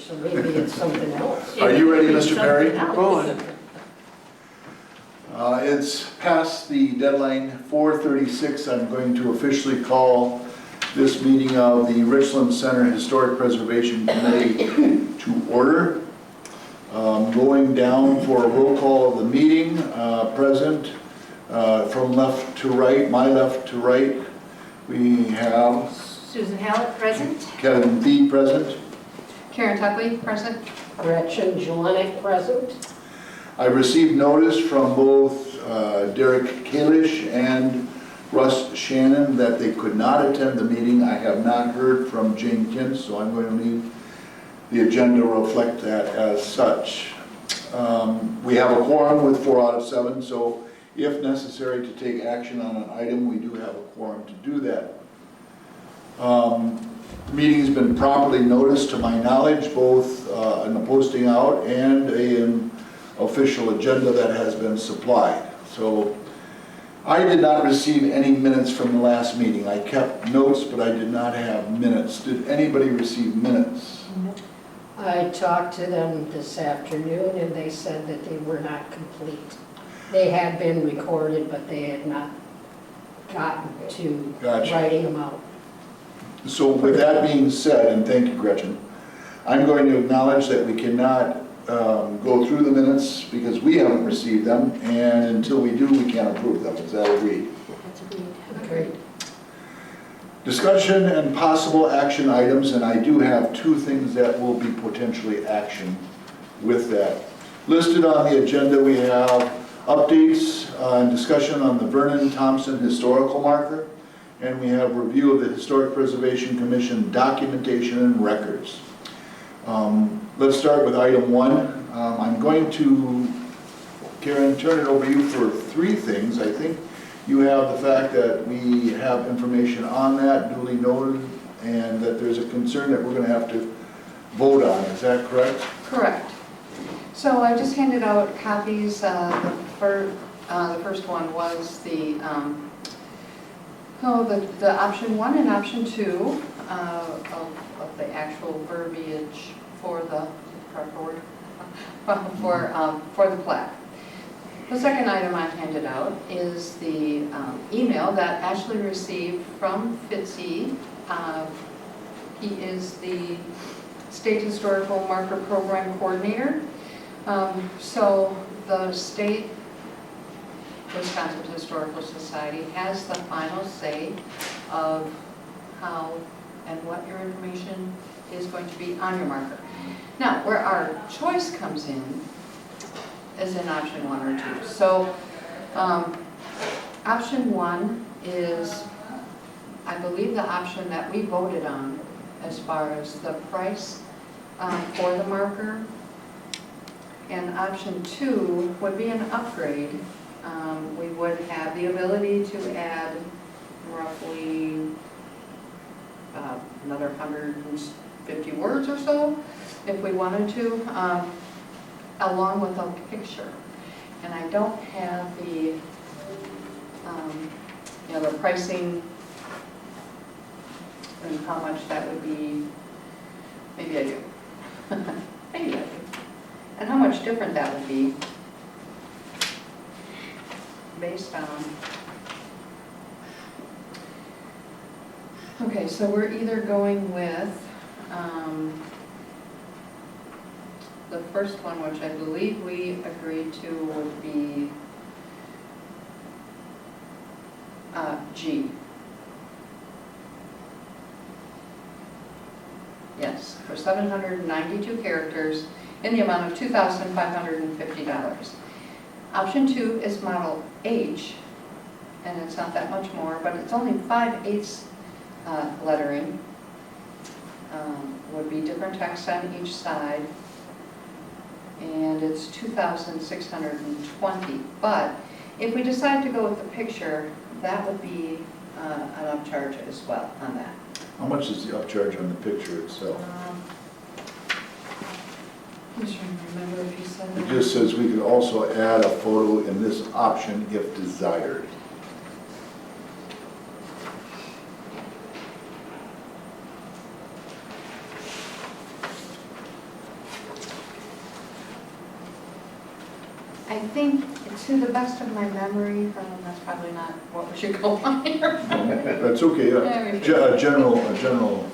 So maybe it's something else. Are you ready, Mr. Perry? Rolling. It's past the deadline, 4:36. I'm going to officially call this meeting of the Richland Center Historic Preservation Committee to order. Going down for a roll call of the meeting, present from left to right, my left to right, we have Susan Hallett, present. Kevin Thie present. Karen Tuckley, present. Gretchen Jelinek present. I received notice from both Derek Kalish and Russ Shannon that they could not attend the meeting. I have not heard from Jane Kintz, so I'm going to leave the agenda reflect that as such. We have a quorum with 4 out of 7, so if necessary to take action on an item, we do have a quorum to do that. The meeting's been properly noticed to my knowledge, both in the posting out and an official agenda that has been supplied. So I did not receive any minutes from the last meeting. I kept notes, but I did not have minutes. Did anybody receive minutes? I talked to them this afternoon and they said that they were not complete. They had been recorded, but they had not gotten to Gotcha. writing them out. So with that being said, and thank you, Gretchen, I'm going to acknowledge that we cannot go through the minutes because we haven't received them, and until we do, we can't approve them. Is that agreed? That's agreed. Agreed. Discussion and possible action items, and I do have 2 things that will be potentially action with that. Listed on the agenda, we have updates and discussion on the Vernon Thompson historical marker, and we have review of the Historic Preservation Commission documentation and records. Let's start with item 1. I'm going to, Karen, turn it over to you for 3 things. I think you have the fact that we have information on that duly noted and that there's a concern that we're going to have to vote on. Is that correct? Correct. So I just handed out copies. The first one was the option 1 and option 2 of the actual verbiage for the for the plaque. The second item I handed out is the email that Ashley received from Fitzy. He is the State Historical Marker Program Coordinator. So the State Wisconsin Historical Society has the final say of how and what your information is going to be on your marker. Now, where our choice comes in is in option 1 or 2. So option 1 is, I believe, the option that we voted on as far as the price for the marker. And option 2 would be an upgrade. We would have the ability to add roughly another 150 words or so, if we wanted to, along with a picture. And I don't have the, the pricing and how much that would be. Maybe I do. Maybe I do. And how much different that would be based on. Okay, so we're either going with the first one, which I believe we agreed to would be G. Yes, for 792 characters in the amount of $2,550. Option 2 is model H, and it's not that much more, but it's only 5/8 lettering. Would be different text on each side, and it's 2,620. But if we decide to go with the picture, that would be an upcharge as well on that. How much is the upcharge on the picture itself? I'm just trying to remember if you said It that. just says we could also add a photo in this option if desired. I think, to the best of my memory, that's probably not what we should go on here. That's okay, a general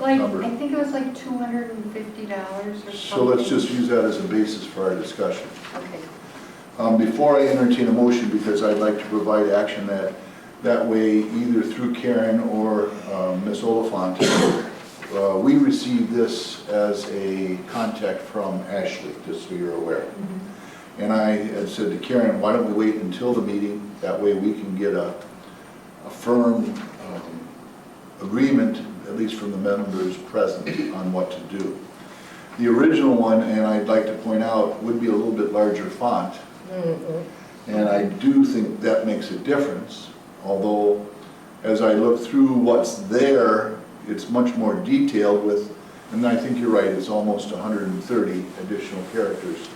Like, number. I think it was like $250 or something. So let's just use that as a basis for our discussion. Okay. Before I entertain a motion, because I'd like to provide action that way, either through Karen or Ms. Oliphant, we received this as a contact from Ashley, just so you're aware. And I had said to Karen, why don't we wait until the meeting? That way we can get a firm agreement, at least from the members present, on what to do. The original one, and I'd like to point out, would be a little bit larger font. And I do think that makes a difference, although as I look through what's there, it's much more detailed with, and I think you're right, it's almost 130 additional characters.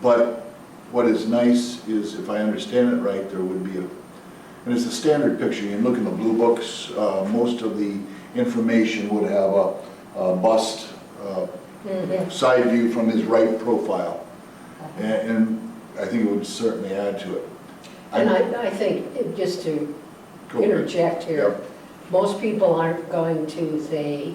But what is nice is, if I understand it right, there would be and it's a standard picture. You can look in the blue books, most of the information would have a bust side view from his right profile. And I think it would certainly add to it. And I think, just to Go ahead. interject here, Yep. most people aren't going to say,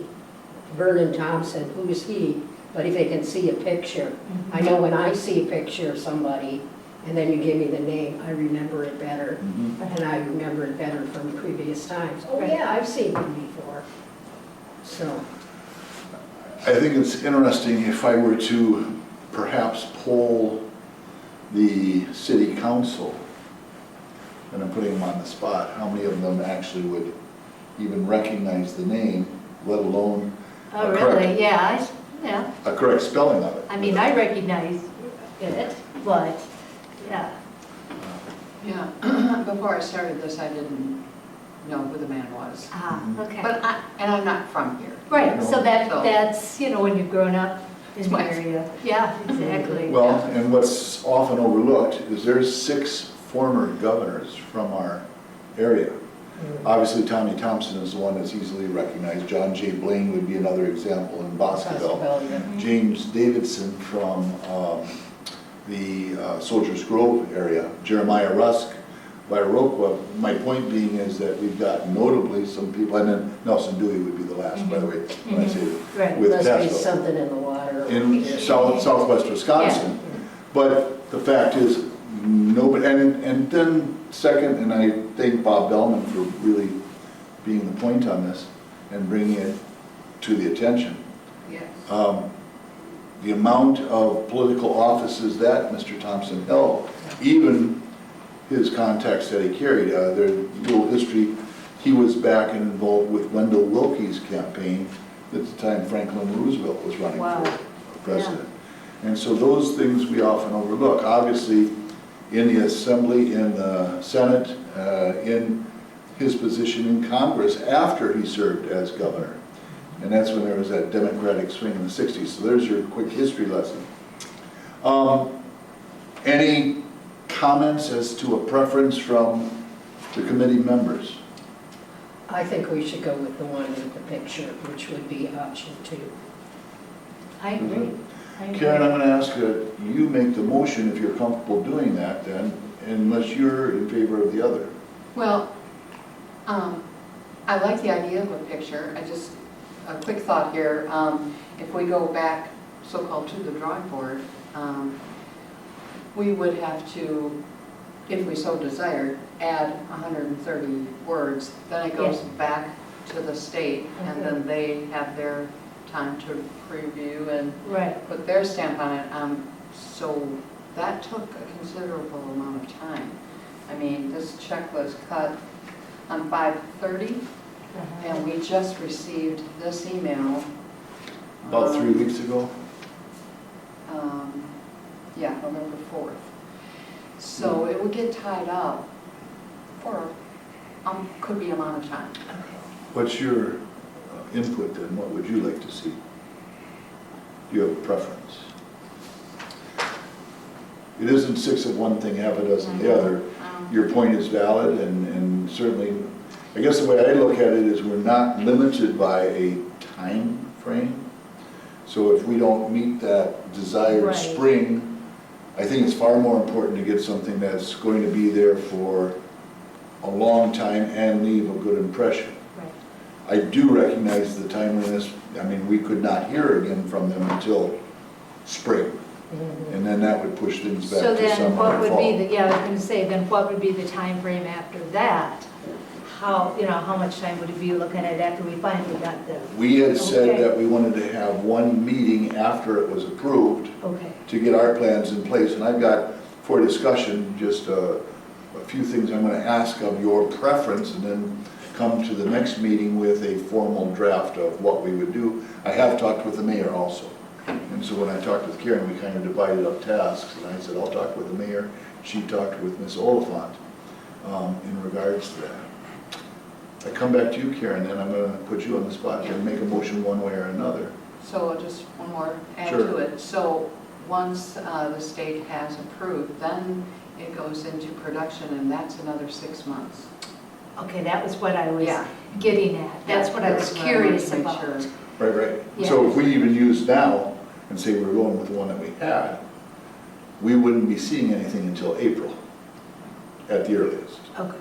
Vernon Thompson, who's he? But if they can see a picture, I know when I see a picture of somebody, and then you give me the name, I remember it better. And I remember it better from previous times. Oh yeah, I've seen him before. So, I think it's interesting if I were to perhaps poll the city council, and I'm putting them on the spot, how many of them actually would even recognize the name, let alone Oh, a correct- really? Yeah, yeah. a correct spelling of it. I mean, I recognize it, but, yeah. Yeah, before I started this, I didn't know who the man was. Ah, okay. But I'm not from here. Right, so So- that's, when you've grown up in the Right. area. Yeah, exactly. Well, and what's often overlooked is there's 6 former governors from our area. Obviously, Tommy Thompson is the one that's easily recognized. John J. Blaine would be another example in Boscoville. yeah. James Davidson from the Soldiers Grove area. Jeremiah Rusk by Iroquois. My point being is that we've got notably some people, and then Nelson Dewey would be the last, by the way, when I say Right. with Must be Pasco. something in the water. In southwest Wisconsin. But the fact is, nobody, and then second, and I thank Bob Bellman for really being the point on this and bringing it to the attention. Yes. The amount of political offices that Mr. Thompson held, even his contacts that he carried, their little history, he was back and involved with Wendell Willkie's campaign at the time Franklin Roosevelt was running Wow. for president. And so those things we often overlook. Obviously, in the Assembly, in the Senate, in his position in Congress after he served as governor. And that's when there was that Democratic swing in the 60s. So there's your quick history lesson. Any comments as to a preference from the committee members? I think we should go with the one with the picture, which would be option 2. I agree. I agree. Karen, I'm going to ask that you make the motion if you're comfortable doing that then, unless you're in favor of the other. Well, I like the idea of a picture. A quick thought here. If we go back, so-called to the drawing board, we would have to, if we so desired, add 130 words. Then it goes back to the state, and then they have their time to preview and Right. put their stamp on it. So that took a considerable amount of time. I mean, this check was cut on 5/30, and we just received this email. About 3 weeks ago? Yeah, November 4th. So it would get tied up for, could be amount of time. What's your input then? What would you like to see? Do you have a preference? It isn't 6 of one thing, half a dozen the other. Your point is valid, and certainly, I guess the way I look at it is we're not limited by a time frame. So if we don't meet that desired Right. spring, I think it's far more important to get something that's going to be there for a long time and leave a good impression. Right. I do recognize the timeliness. I mean, we could not hear again from them until spring. And then that would push things back So to then summer what and would be the, fall. yeah, I was gonna say, then what would be the time frame after that? How, how much time would it be looking at after we finally got the, We had said Okay. that we wanted to have one meeting after it was approved okay, to get our plans in place. And I've got, for discussion, just a few things I'm going to ask of your preference, and then come to the next meeting with a formal draft of what we would do. I have talked with the mayor also. And so when I talked with Karen, we kind of divided up tasks, and I said, I'll talk with the mayor. She talked with Ms. Oliphant in regards to that. I come back to you, Karen, then I'm going to put you on the spot and make a motion one way or another. So just one more add Sure. to it. So once the state has approved, then it goes into production, and that's another 6 months. okay, that was what I was Yeah. getting at. That's what I was That's what I wanted curious to make about. sure. Right. So if we even use now and say we're going with the one that we had, we wouldn't be seeing anything until April at the earliest. Okay.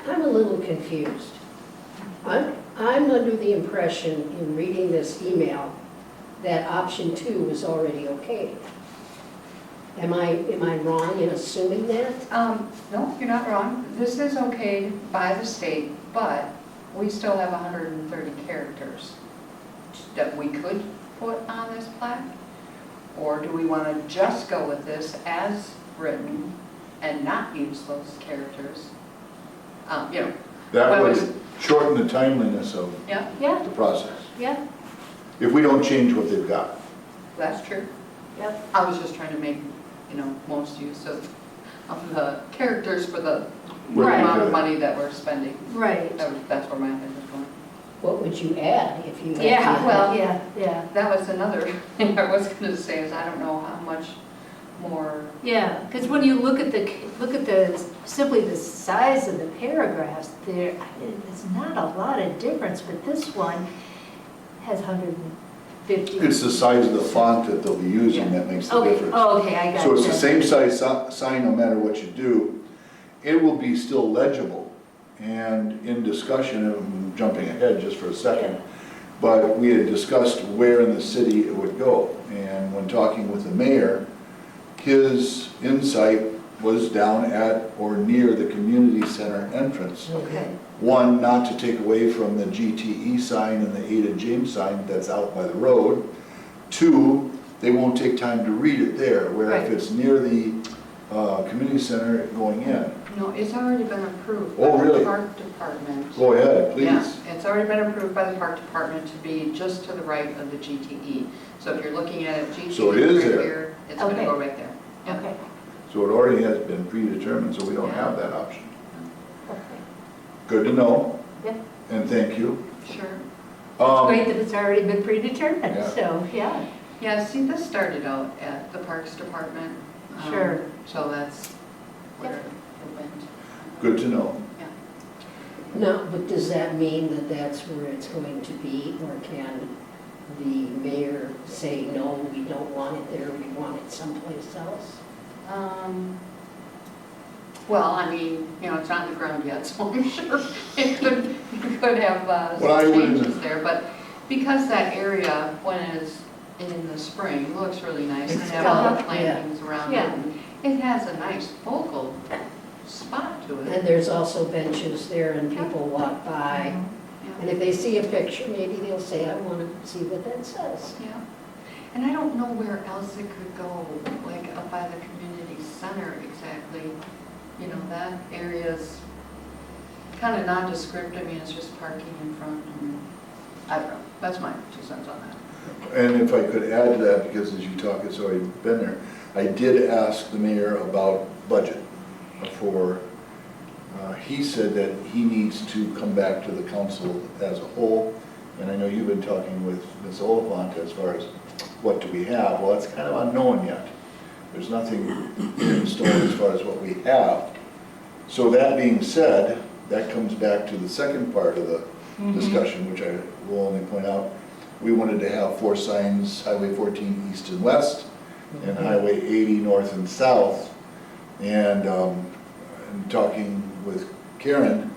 I'm a little confused. I'm under the impression in reading this email that option 2 was already okay. Am I wrong in assuming that? No, you're not wrong. This is okay by the state, but we still have 130 characters that we could put on this plaque? Or do we want to just go with this as written and not use those characters? That Well, would shorten the timeliness of Yeah, Yeah, the process, yeah, if we don't change what they've got. that's true. yep. I was just trying to make, most use of the characters for the Right. amount of money that we're spending. Right. That's where my head was going. What would you add if you had? Yeah, to- well- yeah. That was another thing I was going to say, is I don't know how much more, Yeah, because when you look at simply the size of the paragraphs, there's not a lot of difference, but this one has 150. It's the size of the font that they'll be using that makes the Okay, difference. oh, okay, I got So it's the that. same size sign no matter what you do. It will be still legible. And in discussion, I'm jumping ahead just for a second, but we had discussed where in the city it would go. And when talking with the mayor, his insight was down at or near the community center entrance. Okay, One, not to take away from the GTE sign and the Ada James sign that's out by the road. Two, they won't take time to read it there, where if Right. it's near the community center going in. no, it's already been approved Oh, by the really? park department. Go ahead, Yeah, please. it's already been approved by the park department to be just to the right of the GTE. So if you're looking at it, GTE So it is right there. here, it's going to Okay. go right there. Yeah. okay, So it already has been predetermined, so we don't have that option. okay. Good to know, Yeah, and thank you. Sure. great that it's already been predetermined, Yeah. so, yeah. Yeah, see, this started out at the Parks Department. Sure. So that's where it went. Good to know. No, but does that mean that that's where it's going to be? Or can the mayor say, no, we don't want it there, we want it someplace else? Well, I mean, it's not on the ground yet, so I'm sure it could have Well, I some wouldn't- changes there. But because that area, when it's in the spring, looks really nice and have all the Yeah. plantings around it. Yeah. and It has a nice focal spot to it. And there's also benches there and people walk by. Yeah. And if they see a picture, maybe they'll say, I want to see what that says. Yeah, and I don't know where else it could go, like up by the community center exactly. That area's kind of nondescript. I mean, it's just parking in front. And I don't know, that's my 2 cents on that. And if I could add to that, because as you talk, it's already been there, I did ask the mayor about budget for, he said that he needs to come back to the council as a whole, and I know you've been talking with Ms. Oliphant as far as what do we have. Well, that's kind of unknown yet. There's nothing in stone as far as what we have. So that being said, that comes back to the second part of the discussion, which I will only point out. We wanted to have 4 signs, Highway 14 east and west, and Highway 80 north and south. And in talking with Karen,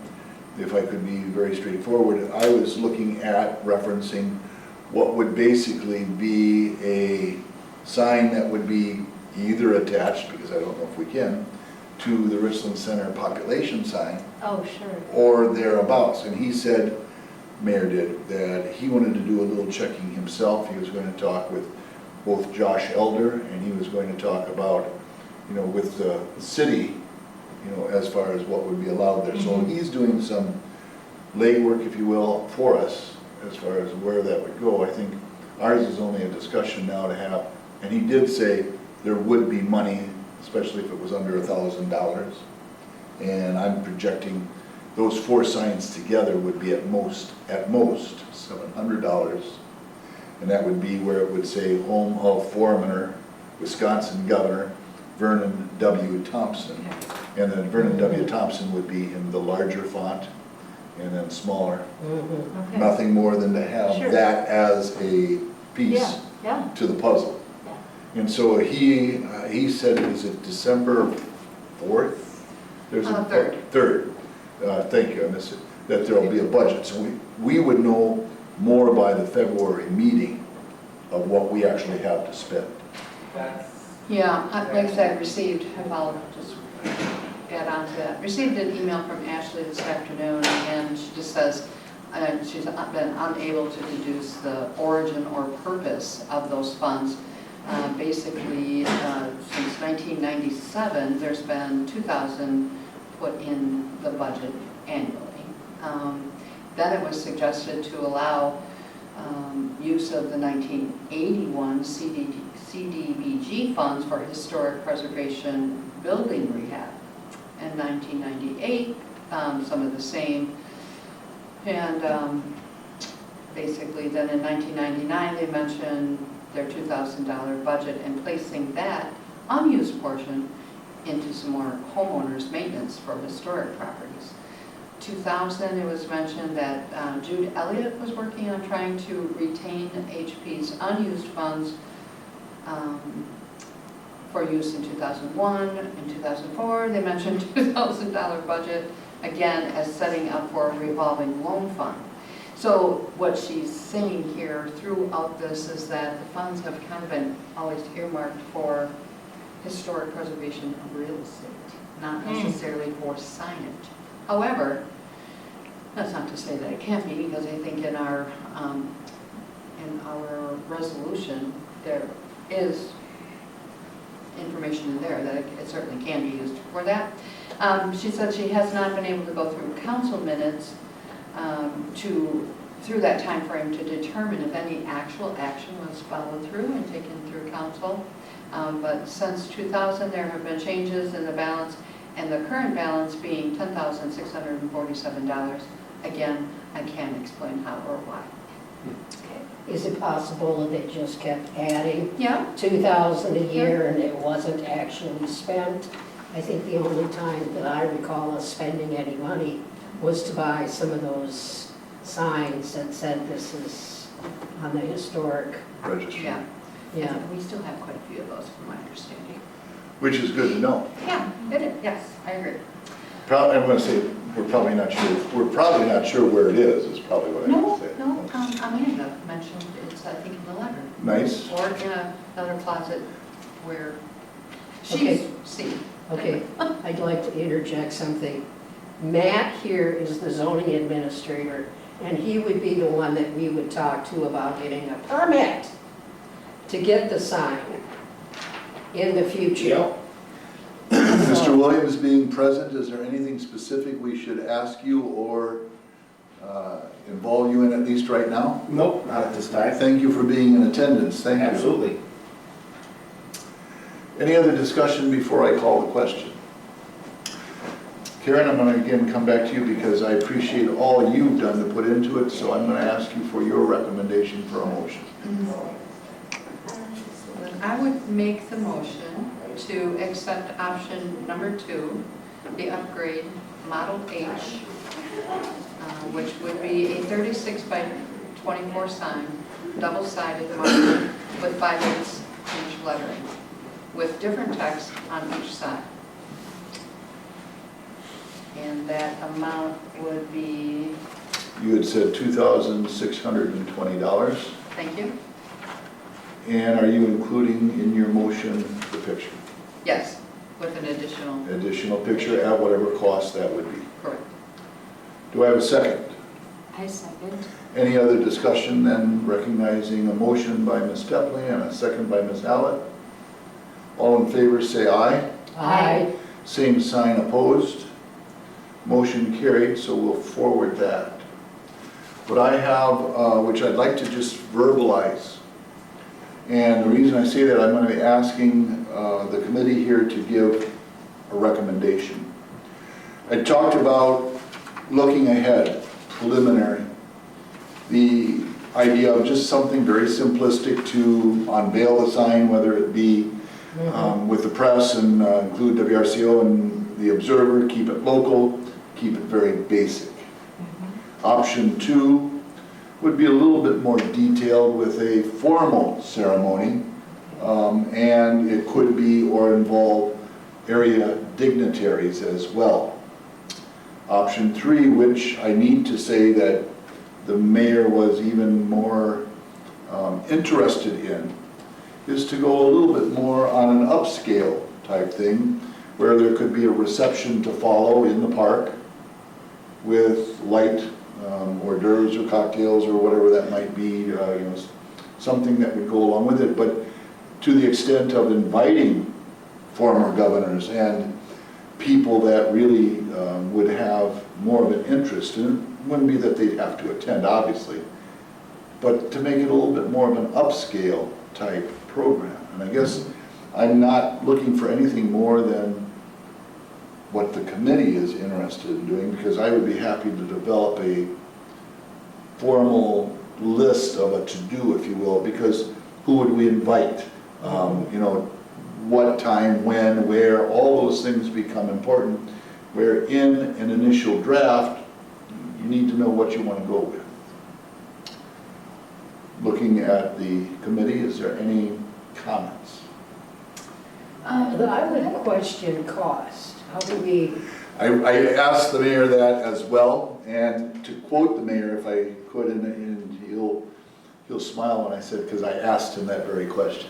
if I could be very straightforward, I was looking at referencing what would basically be a sign that would be either attached, because I don't know if we can, to the Richland Center population sign, Oh, sure. or thereabouts. And he said, Mayor did, that he wanted to do a little checking himself. He was going to talk with both Josh Elder, and he was going to talk about, with the city, as far as what would be allowed there. So he's doing some legwork, if you will, for us, as far as where that would go. I think ours is only a discussion now to have, and he did say there would be money, especially if it was under $1,000. And I'm projecting those 4 signs together would be at most $700. And that would be where it would say home of former Wisconsin Governor Vernon W. Thompson. And then Vernon W. Thompson would be in the larger font and then smaller. Okay. Nothing more than to have Sure. that as a piece Yeah, yeah. to the puzzle. And so he said, is it December 4th? There's a 3rd. 3rd. Thank you, I missed it. That there'll be a budget. So we would know more by the February meeting of what we actually have to spend. Yeah, like I said, I'll just add on to that. Received an email from Ashley this afternoon, and she just says she's been unable to deduce the origin or purpose of those funds. Basically, since 1997, there's been $2,000 put in the budget annually. Then it was suggested to allow use of the 1981 CDBG funds for historic preservation building rehab. In 1998, some of the same. And basically then in 1999, they mentioned their $2,000 budget and placing that unused portion into some more homeowners maintenance for historic properties. 2000, it was mentioned that Jude Elliott was working on trying to retain HP's unused funds for use in 2001. In 2004, they mentioned $2,000 budget, again, as setting up for a revolving loan fund. So what she's saying here throughout this is that the funds have kind of been always earmarked for historic preservation of real estate, not necessarily for signage. However, that's not to say that it can't be, because I think in our resolution there is information in there that it certainly can be used for that. She said she has not been able to go through council minutes through that time frame to determine if any actual action was followed through and taken through council. But since 2000, there have been changes in the balance, and the current balance being $10,647. Again, I can't explain how or why. Is it possible that they just kept adding Yeah. 2,000 a year and it wasn't actually spent? I think the only time that I recall us spending any money was to buy some of those signs that said this is on the historic, Registry. Yeah. yeah. We still have quite a few of those, from my understanding. Which is good to know. Yeah, it is. Yes, I agree. I'm going to say, we're probably not sure where it is probably what I No, would say. no, Amanda mentioned it's, I think, in the letter. Nice. Or in another closet where Okay. she's seen. Okay, I'd like to interject something. Matt here is the zoning administrator, and he would be the one that we would talk to about getting a permit to get the sign in the future. Mr. Williams being present, is there anything specific we should ask you or involve you in, at least right now? Nope, not at this time. Thank you for being in attendance. Thank you. Absolutely. Any other discussion before I call the question? Karen, I'm going to again come back to you because I appreciate all you've done to put into it, so I'm going to ask you for your recommendation for a motion. I would make the motion to accept option number 2, the upgrade Model H, which would be a 36 by 24 sign, double-sided marker with 5/8 inch lettering with different text on each side. And that amount would be, You had said $2,620. thank you, And are you including in your motion the picture? yes, with an Additional picture at whatever cost that would be. correct. Do I have a second? I second. Any other discussion then, recognizing a motion by Ms. Tepley and a second by Ms. Hallett? All in favor say aye. Aye. Same sign opposed. Motion carried, so we'll forward that. What I have, which I'd like to just verbalize, and the reason I say that, I'm going to be asking the committee here to give a recommendation. I talked about looking ahead, preliminary. The idea of just something very simplistic to unveil the sign, whether it be with the press and include WRCO and the Observer, keep it local, keep it very basic. Option 2 would be a little bit more detailed with a formal ceremony, and it could be or involve area dignitaries as well. Option 3, which I need to say that the mayor was even more interested in, is to go a little bit more on an upscale type thing, where there could be a reception to follow in the park with light hors d'oeuvres or cocktails or whatever that might be, something that would go along with it, but to the extent of inviting former governors and people that really would have more of an interest, and it wouldn't be that they'd have to attend, obviously, but to make it a little bit more of an upscale type program. And I guess I'm not looking for anything more than what the committee is interested in doing, because I would be happy to develop a formal list of a to-do, if you will, because who would we invite? What time, when, where, all those things become important, where in an initial draft, you need to know what you want to go with. Looking at the committee, is there any comments? I would question cost. How do we, I asked the mayor that as well, and to quote the mayor, if I could, and he'll smile when I said, because I asked him that very question.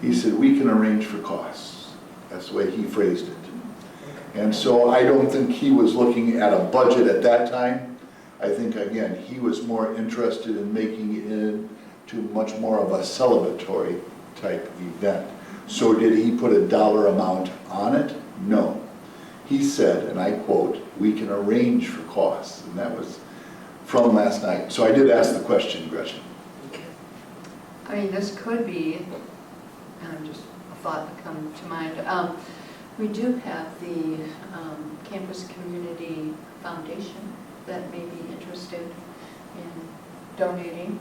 He said, we can arrange for costs. That's the way he phrased it. And so I don't think he was looking at a budget at that time. I think, again, he was more interested in making it into much more of a celebratory type event. So did he put a dollar amount on it? No. He said, and I quote, we can arrange for costs. And that was from last night. So I did ask the question, Gretchen. I mean, this could be, just a thought that comes to mind. We do have the Campus Community Foundation that may be interested in donating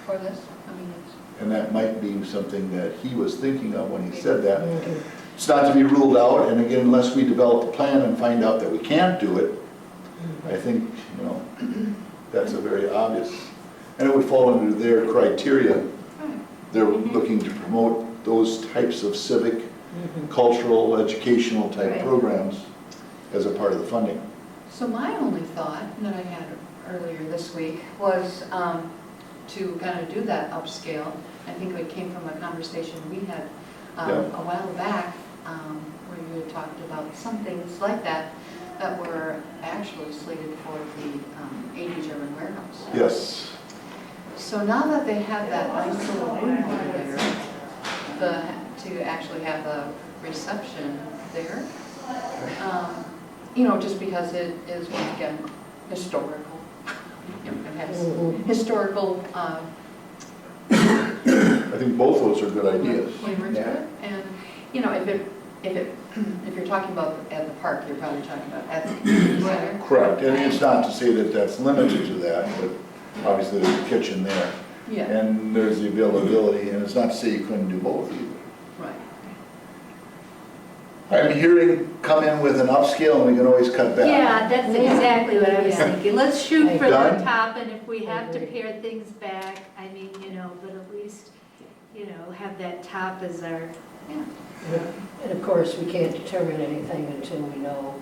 for this. I mean, And that might be something that he was thinking of when he said that. It's not to be ruled out, and again, unless we develop a plan and find out that we can't do it, I think, that's a very obvious, and it would fall under their criteria. They're looking to promote those types of civic, cultural, educational type Right. programs as a part of the funding. So my only thought that I had earlier this week was to kind of do that upscale. I think it came from a conversation we had a while back where you had talked about some things like that that were actually slated for the 80 German warehouse. Yes. So now that they have that nice little room over there, to actually have a reception there, just because it is, once again, historical. It has historical I think both those are good ideas. flavor to it. And, if you're talking about at the park, you're probably talking about at the community center. Correct, and it's not to say that that's limited to that, but obviously there's a kitchen there. Yeah, And there's the availability, and it's not to say you couldn't do both either. right. I'm hearing come in with an upscale, and we can always cut back. Yeah, that's exactly what I was thinking. Let's shoot for the Done? top, and if we have to pare things back, but at least you know, have that top as our, And of course, we can't determine anything until we know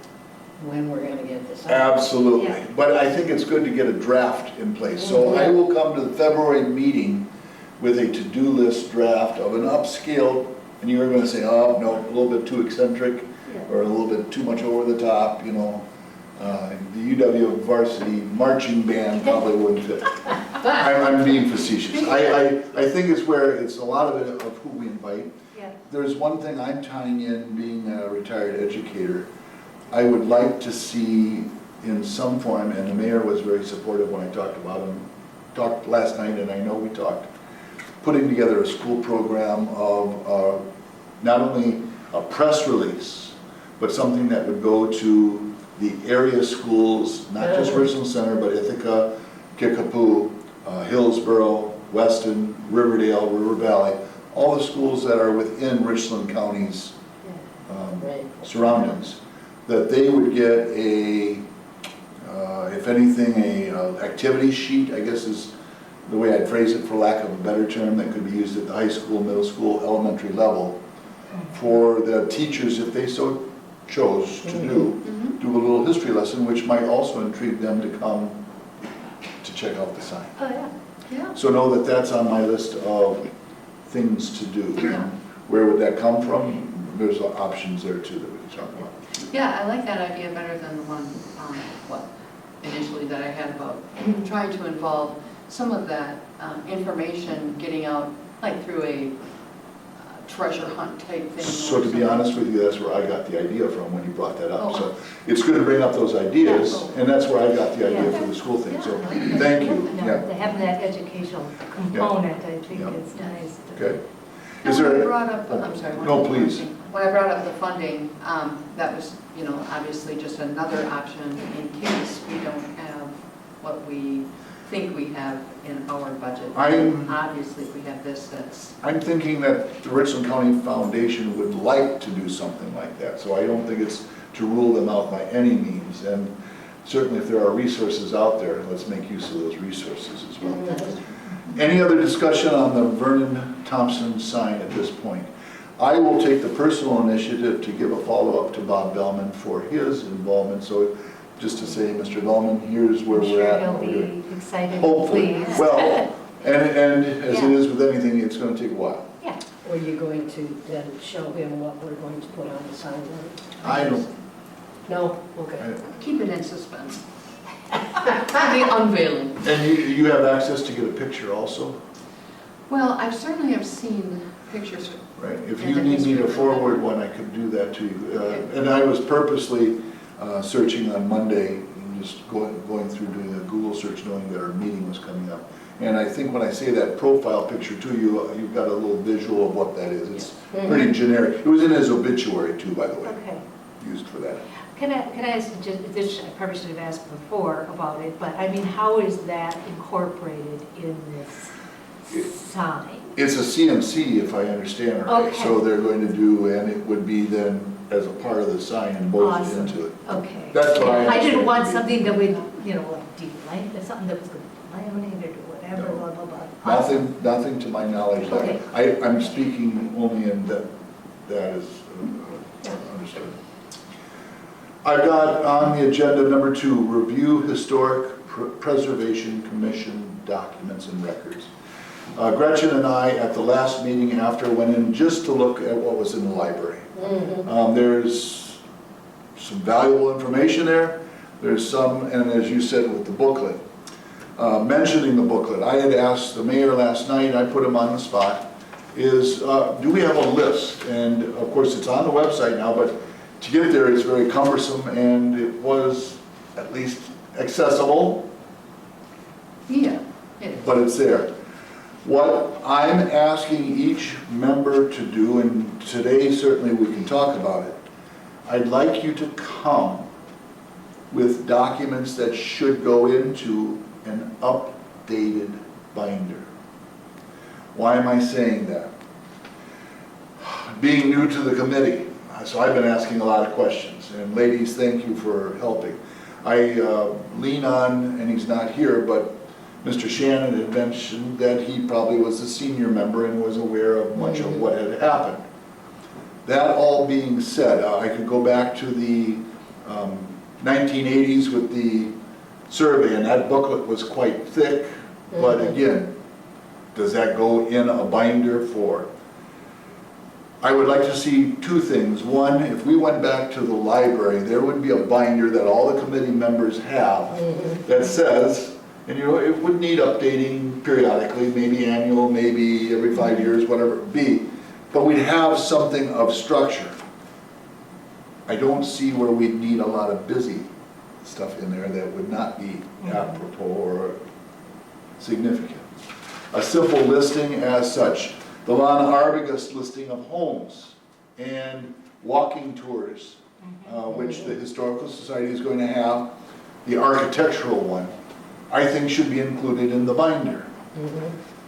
when we're gonna get this out. Absolutely, Yeah. but I think it's good to get a draft in place. So I will come to the February meeting with a to-do list draft of an upscale, and you're gonna say, oh, no, a little bit too eccentric, or a little bit too much over the top, you know. The UW varsity marching band probably wouldn't fit. I'm being facetious. I think it's where it's a lot of it of who we invite. yeah. There's one thing I'm tying in, being a retired educator, I would like to see in some form, and the mayor was very supportive when I talked about him, talked last night, and I know we talked, putting together a school program of not only a press release, but something that would go to the area schools, not just Richland Center, but Ithaca, Kickapoo, Hillsborough, Weston, Riverdale, River Valley, all the schools that are within Richland County's Right. surroundings, that they would get a, if anything, a activity sheet, I guess is the way I'd phrase it, for lack of a better term, that could be used at the high school, middle school, elementary level, for the teachers, if they so chose to do a little history lesson, which might also intrigue them to come to check out the sign. Oh, yeah. Yeah. So know that that's on my list of things to do. And where would that come from? There's options there too that we can talk about. Yeah, I like that idea better than the one, initially that I had about trying to involve some of that information getting out, like through a treasure hunt type thing. So to be honest with you, that's where I got the idea from when you brought that up. Oh. So it's good to bring up those ideas, and that's where I got the idea for the school thing. So thank you. No, Yeah. having that educational component, I think Yeah. is nice. Okay. And Is when I there? brought up, I'm sorry. No, please. When I brought up the funding, that was, you know, obviously just another option in case we don't have what we think we have in our budget. Obviously, if we have this, that's, I'm thinking that the Richland County Foundation would like to do something like that, so I don't think it's to rule them out by any means. And certainly if there are resources out there, let's make use of those resources as well. Any other discussion on the Vernon Thompson sign at this point? I will take the personal initiative to give a follow-up to Bob Bellman for his involvement, so just to say, Mr. Bellman, here's where I'm we're sure at. he'll what we're doing. be excited. Hopefully, pleased. well, and as it Yeah. is with anything, it's gonna take a while. Yeah, Were you going to then show him what we're going to put on the sign? I don't, No? Okay. keep it in suspense. The unveiling. and you have access to get a picture also, Well, I certainly have seen pictures. right? If And you the need me history to of forward one, I could do that to you. Okay. And I was purposely searching on Monday, and just going through doing a Google search, knowing that our meeting was coming up. And I think when I say that profile picture to you, you've got a little visual of what that is. It's pretty generic. It was in his obituary too, by the way, okay. used for that. Can I ask, just, this, I probably should have asked before about it, but I mean, how is that incorporated in this sign? It's a CMC, if I understand it right. Okay. So they're going to do, and it would be then as a part of the sign and bolted Awesome. into it. Okay. That's what I I didn't understand want to be. something that would, you know, like delaminate, something that was going to laminate it or whatever, No. blah, blah, blah. Awesome. Nothing to my knowledge. Okay. I'm speaking only in that is understood. I've got on the agenda number 2, review historic preservation commission documents and records. Gretchen and I, at the last meeting after, went in just to look at what was in the library. There's some valuable information there. There's some, and as you said with the booklet, mentioning the booklet, I had asked the mayor last night, I put him on the spot, is do we have a list? And of course it's on the website now, but to get there is very cumbersome, and it was at least accessible, Yeah, it is. but it's there. What I'm asking each member to do, and today certainly we can talk about it, I'd like you to come with documents that should go into an updated binder. Why am I saying that? Being new to the committee, so I've been asking a lot of questions, and ladies, thank you for helping. I lean on, and he's not here, but Mr. Shannon had mentioned that he probably was a senior member and was aware of much of what had happened. That all being said, I could go back to the 1980s with the survey, and that booklet was quite thick, but again, does that go in a binder for? I would like to see two things. One, if we went back to the library, there would be a binder that all the committee members have that says, and you know, it would need updating periodically, maybe annual, maybe every 5 years, whatever it be, but we'd have something of structure. I don't see where we'd need a lot of busy stuff in there that would not be apropos or significant. A simple listing as such. The Lon Arbogast listing of homes and walking tours, which the Historical Society is going to have. The architectural one, I think should be included in the binder.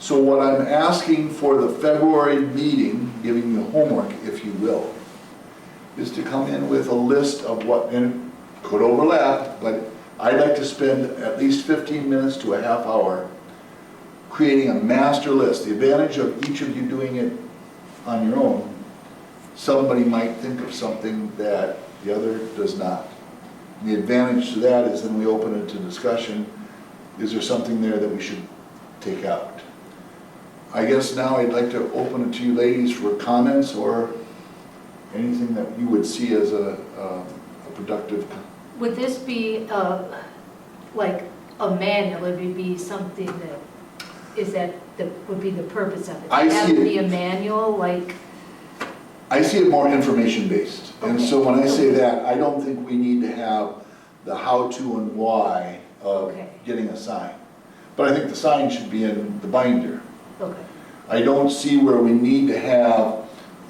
So what I'm asking for the February meeting, giving you homework if you will, is to come in with a list of what, and it could overlap, but I'd like to spend at least 15 minutes to a half hour creating a master list. The advantage of each of you doing it on your own, somebody might think of something that the other does not. And the advantage to that is then we open it to discussion. Is there something there that we should take out? I guess now I'd like to open it to you ladies for comments or anything that you would see as a productive. Would this be like a manual? Would it be something that, would be the purpose of it? I Have see it it- be a manual, like? I see it more information-based. And Okay. so when I say that, I don't think we need to have the how-to and why of Okay. getting a sign. But I think the sign should be in the binder. Okay. I don't see where we need to have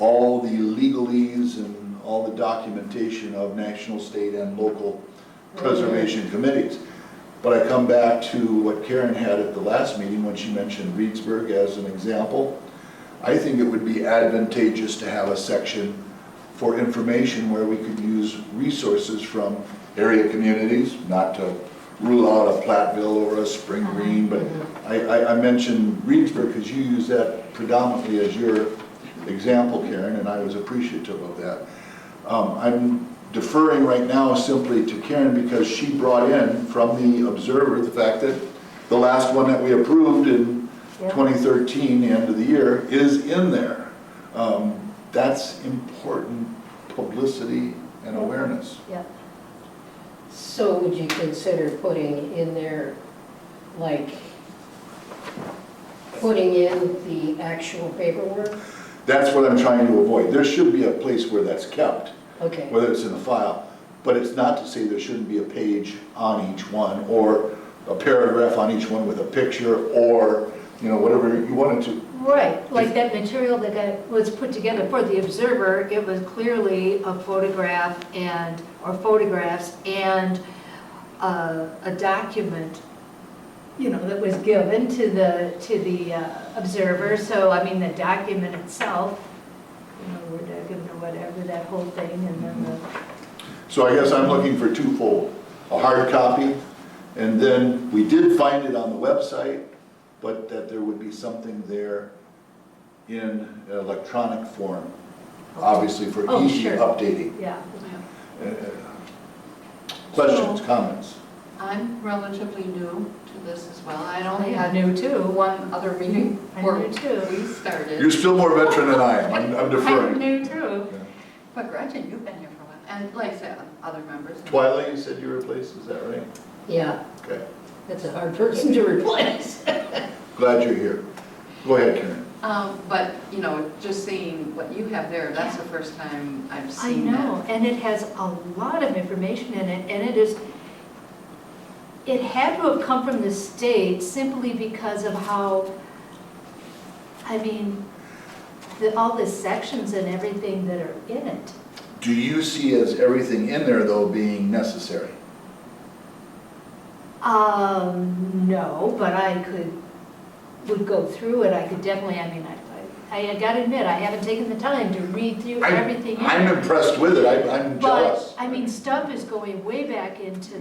all the legalese and all the documentation of national, state, and local preservation committees. But I come back to what Karen had at the last meeting when she mentioned Reedsburg as an example. I think it would be advantageous to have a section for information where we could use resources from area communities, not to rule out a Platteville or a Spring Green, but I mentioned Reedsburg because you use that predominantly as your example, Karen, and I was appreciative of that. I'm deferring right now simply to Karen because she brought in from the Observer the fact that the last one that we approved in 2013, the end of the year, is in there. That's important publicity and awareness. Yeah. So would you consider putting in there, like, putting in the actual paperwork? That's what I'm trying to avoid. There should be a place where that's kept, Okay. whether it's in a file, but it's not to say there shouldn't be a page on each one or a paragraph on each one with a picture or, you know, whatever you wanted to. Right, like that material that was put together for the Observer, it was clearly a photograph and, or photographs and a document, you know, that was given to the Observer. So, I mean, the document itself, you know, Word document or whatever, that whole thing, and then the, So I guess I'm looking for twofold, a hard copy, and then we did find it on the website, but that there would be something there in electronic form, obviously for Oh, easy sure. updating. yeah. Uh, Questions, comments? I'm relatively new to this as well. I only I'm had new too. one other meeting I'm where new too. we started. You're still more veteran than I am, I'm I'm deferring. new too. Yeah. But Gretchen, you've been here for a while, and like I said, other members. Twilight, you said you replaced, is that right? Yeah, Okay, that's a hard person to replace. glad you're here. Go ahead, Karen. But, you know, just seeing what you have there, that's the first time I've I seen that. know, and it has a lot of information in it, and it had to have come from the state simply because of how, I mean, all the sections and everything that are in it. Do you see as everything in there, though, being necessary? No, but would go through it, I could definitely, I mean, I gotta admit, I haven't taken the time to read through everything. in I'm it. impressed with it, I'm jealous. But, I mean, stuff is going way back into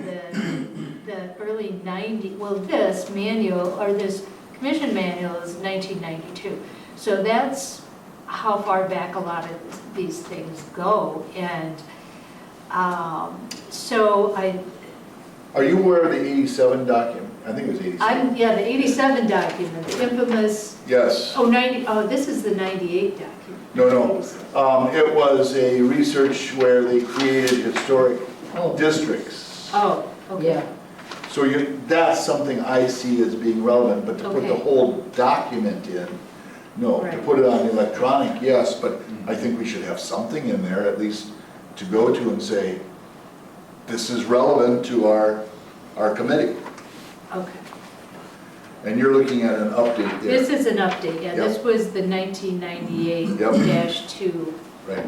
the early 90s. Well, this manual, or this commission manual is 1992. So that's how far back a lot of these things go. And so Are you aware of the 87 document? I think it was 87. yeah, the 87 document, the infamous, Yes. this is the 98 document. No. It was a research where they created historic Oh, districts. Oh, okay. yeah. So that's something I see as being relevant, but to put the Okay. whole document in, no. To Right. put it on electronic, yes, but I think we should have something in there at least to go to and say, this is relevant to our committee. Okay. And you're looking at an update there. This is an update, yeah, this Yep. was the 1998-2. Right.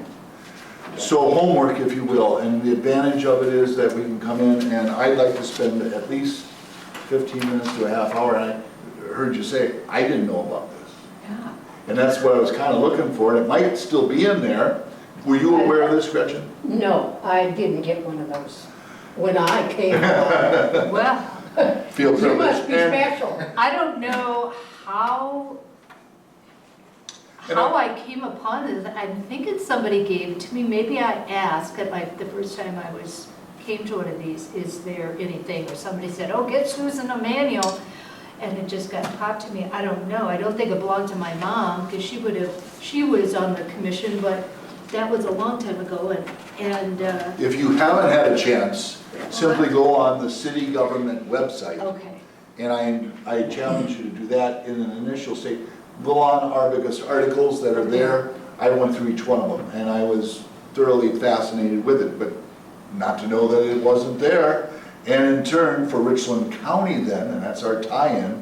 So homework, if you will, and the advantage of it is that we can come in and I'd like to spend at least 15 minutes to a half hour. And I heard you say, I didn't know about this. Yeah. And that's what I was kind of looking for, and it might still be in there. Were you aware of this, Gretchen? No, I didn't get one of those when I came along. Well, Feel You privileged. must be And- special. I don't know how And I came upon this. I'm thinking somebody gave it to me. Maybe I asked at the first time I came to one of these, is there anything? Or somebody said, oh, get Susan a manual. And it just got taught to me. I don't know. I don't think it belonged to my mom because she was on the commission, but that was a long time ago. And If you haven't had a chance, simply go on the city government website. okay. And I challenge you to do that in an initial state. Go on Arbigus articles that are there. I went through each one of them, and I was thoroughly fascinated with it, but not to know that it wasn't there. And in turn, for Richland County then, and that's our tie-in,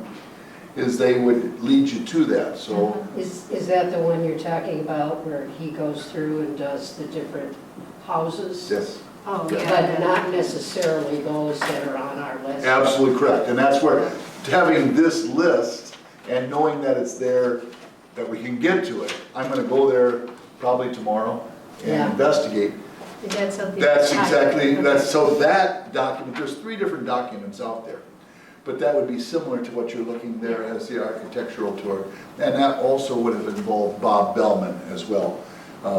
is they would lead you to that, so. Is that the one you're talking about where he goes through and does the different houses? Yes. Oh, Yeah. But yeah. not necessarily those that are on our list? Absolutely correct, and that's where, having this list and knowing that it's there, that we can get to it. I'm gonna go there probably tomorrow and Yeah. investigate. Is that something? That's I- exactly, okay. so that document, there's 3 different documents out there. But that would be similar to what you're looking there as the architectural tour. And that also would have involved Bob Bellman as well.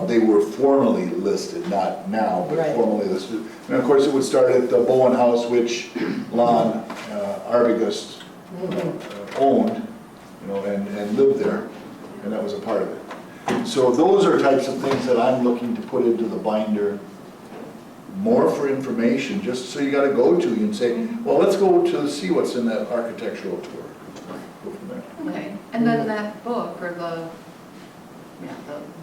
They were formally listed, not now, but Right. formally listed. And of course, it would start at the Bowen House, which Lon Arbigus owned, and lived there, and that was a part of it. So those are types of things that I'm looking to put into the binder, more for information, just so you gotta go to you and say, well, let's go to see what's in that architectural tour. Go from there. Okay, and then that book, or the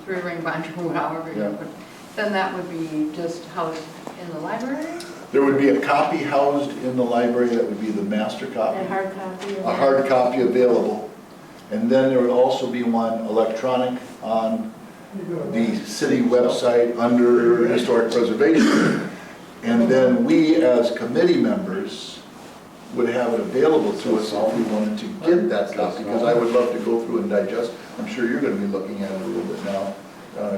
3-ring binder, however you Yeah. put it, then that would be just housed in the library? There would be a copy housed in the library, that would be the master copy, A hard copy? a hard copy available. And then there would also be one electronic on the city website under historic preservation. And then we, as committee members, would have it available to us if we wanted to get that copy, because I would love to go through and digest. I'm sure you're gonna be looking at it a little bit now,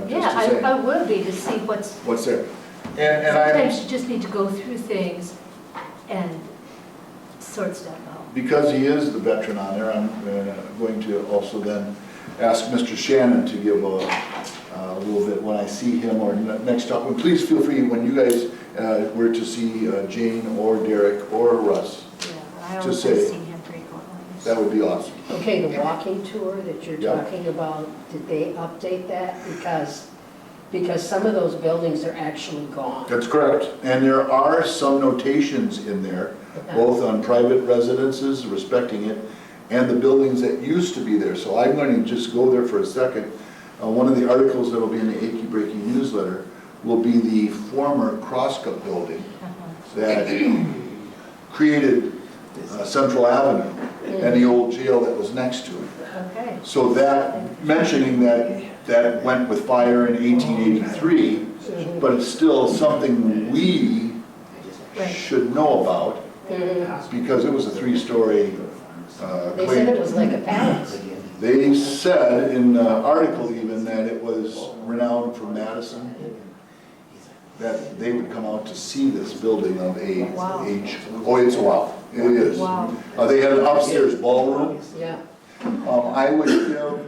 just Yeah, to say I would be, to see what's, what's there. And I, sometimes you just need to go through things and sort stuff out. because he is the veteran on there, I'm going to also then ask Mr. Shannon to give a little bit when I see him or next up. And please feel free, when you guys were to see Jane or Derek or Russ, Yeah, I To always say- see him frequently. that would be awesome. Okay, the walking tour that you're Yeah. talking about, did they update that? Because some of those buildings are actually gone. That's correct. And there are some notations in there, both on private residences, respecting it, and the buildings that used to be there. So I'm going to just go there for a second. One of the articles that will be in the Achy Breaking newsletter will be the former Crosscup building that created Central Avenue and the old jail that was next to it. Okay. So that, mentioning that went with fire in 1883, but it's still something we Right. should know about, because it was a 3-story They said it claim. was like a palace. They said in the article even that it was renowned from Madison, that they would come out to see this building of Wow. age. Oh, it's wow, it is. Wow. They had an upstairs ballroom. Yeah. I would give,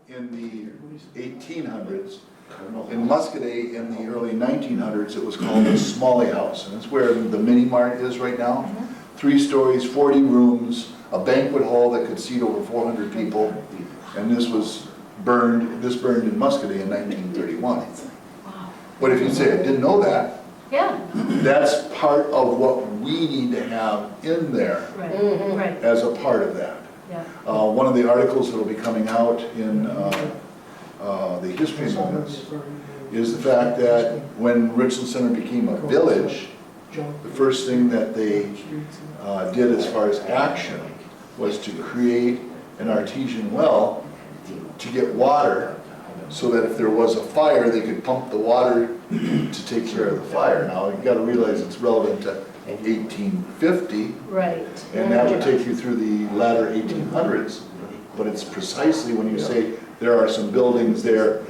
in the 1800s, in Muscadet in the early 1900s, it was called the Smalley House, and it's where the mini mart is right now. 3 stories, 40 rooms, a banquet hall that could seat over 400 people, and this burned in Muscadet in 1931. Wow. But if you say, I didn't know that, Yeah, that's part of what we need to have in there right, right, as a part of that. yeah. One of the articles that will be coming out in the history moments is the fact that when Richland Center became a village, the first thing that they did as far as action was to create an artesian well to get water so that if there was a fire, they could pump the water to take care of the fire. Now, you've got to realize it's relevant to 1850, Right. and that would take you through the latter 1800s, but it's precisely when you say there are some buildings there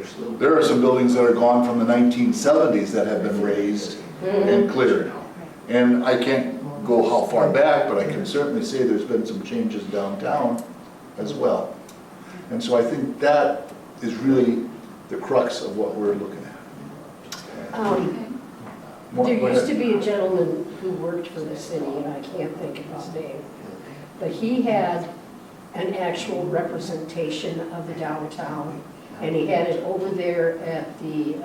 are some buildings that are gone from the 1970s that have been raised and cleared. And I can't go how far back, but I can certainly say there's been some changes downtown as well. And so I think that is really the crux of what we're looking at. There used to be a gentleman who worked for the city, and I can't think of his name, but he had an actual representation of the downtown, and he had it over there at the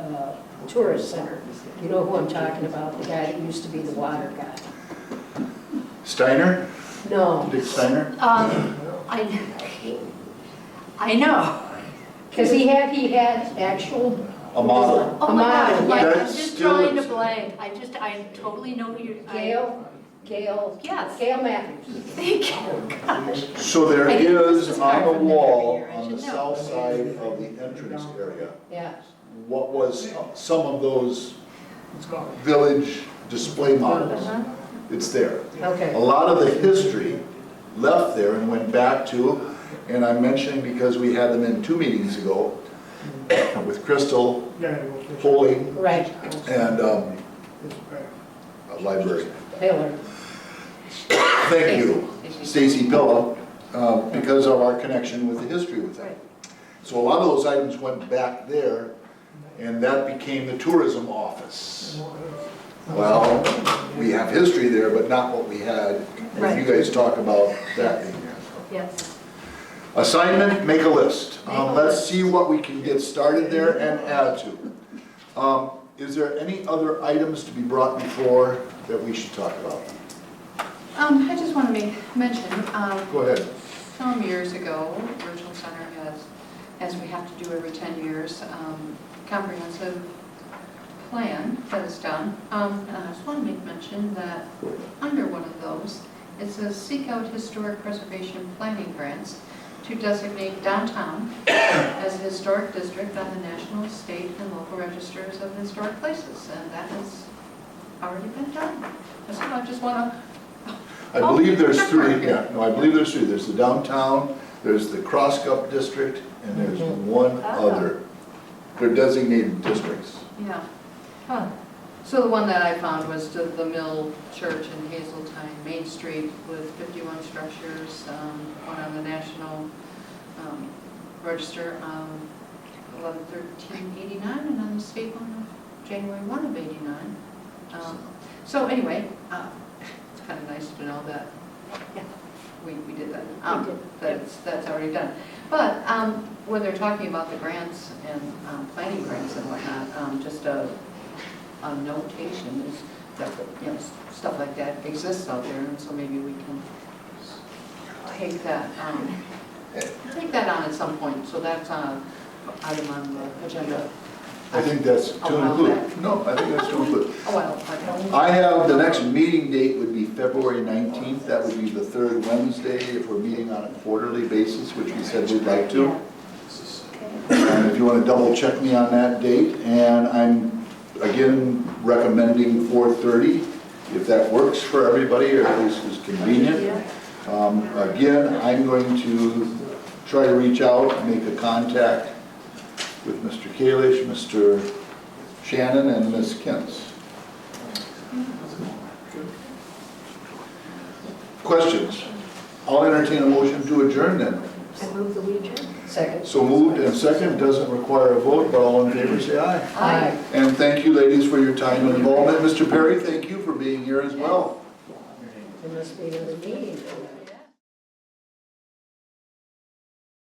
tourist center. You know who I'm talking about, the guy that used to be the water guy? Steiner? No, Dick Steiner? I know. because he had actual, A model. Oh my model, God, like, I'm That's just still drawing a is- blank. I totally know who you're. Gail Yes. Matthews. Thank you, gosh. So there I didn't put is this on card the from there wall, here. I on the should know. south side of the entrance area, Yeah, what was some of those village display models. Uh-huh. It's there. okay. A lot of the history left there and went back to, and I'm mentioning because we had them in 2 meetings ago with Crystal, Foley, Right, and a library. Taylor. Thank you, Stacy Pilla, because of our connection with the history with that. So a lot of those items went back there, and that became the tourism office. Well, we have history there, but not what we had. If you guys talk about that being there. Yes. Assignment, make a list. Make a Let's list. see what we can get started there and add to. Is there any other items to be brought before that we should talk about? I just want to mention, Go ahead. some years ago, Richland Center has, as we have to do every 10 years, comprehensive plan that is done. And I just want to make mention that under one of those, it says seek out historic preservation planning grants to designate downtown as a historic district on the national, state, and local registers of historic places. And that has already been done. So I just want to I believe there's 3, I believe there's 3. There's the downtown, there's the Crosscup district, and there's one other. They're designated districts. Yeah, Huh. so the one that I found was the Mill Church in Hazeltine, Main Street with 51 structures, one on the National Register, 11/13/89, and on the state one of January 1 of 89. So anyway, it's kind of nice to know that we did that. We did. That's already done. But when they're talking about the grants and planning grants and whatnot, just a notation is that, stuff like that exists out there, and so maybe we can take that on at some point. So that's an item on the agenda. I think that's to include. No, I think that's to include. Oh, well, I have, the next meeting date would be February 19th. That would be the 3rd Wednesday if we're meeting on a quarterly basis, which we said we'd like to. And if you want to double check me on that date, and I'm again recommending 4:30, if that works for everybody, or at least is convenient. Again, I'm going to try to reach out, make a contact with Mr. Kalish, Mr. Shannon, and Ms. Kentz. Questions? I'll entertain a motion to adjourn then. I move the we adjourn. Second. So moved and second, doesn't require a vote, but all in favor say aye. Aye. And thank you, ladies, for your time and involvement. Mr. Perry, thank you for being here as well. There must be another meeting.